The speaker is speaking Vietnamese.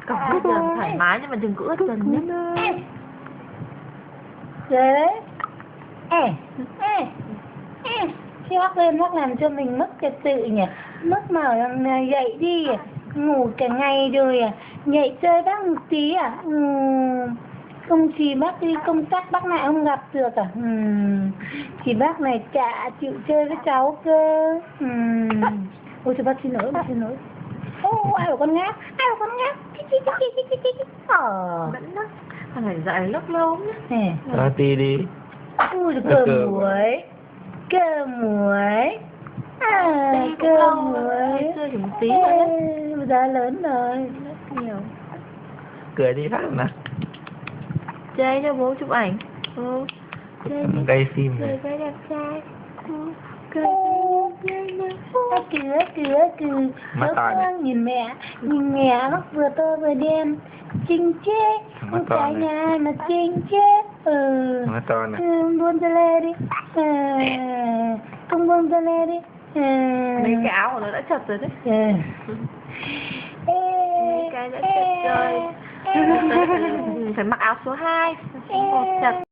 cổng hết giờ thoải mái nhưng mà đừng có ướt dần nhé. Rồi đấy. Chứ mắc làm cho mình mất trật tự nhỉ. Mất mà dậy đi, ngủ cả ngày rồi nhảy chơi bác một tí không thì bác đi công tác bác lại không gặp được thì bác này chả chịu chơi với cháu cơ. Ôi trời bác xin lỗi. Ai bảo con ngáp. Vẫn đó. Con phải dạy lúc lâu nhé. Tí đi. Ui cơm muối. Cơm muối. Chơi chỉ một tí thôi nhé. Bây giờ lớn rồi. Nhiều. Cười đi phát nào. Chơi cho bố chụp ảnh. Gây phim Cười này. với đẹp trai. Cười. Cứ Mắt to này. nhìn mẹ mắt vừa to vừa đen. Chinh chết. Mắt to Cả này. nhà mà chinh chết. Mắt to này. Buông ra lê đi. Không buông ra lê đi. Mấy cái áo của nó đã chật rồi đấy. Mấy cái đã chật rồi. Phải mặc áo số 2. Chật.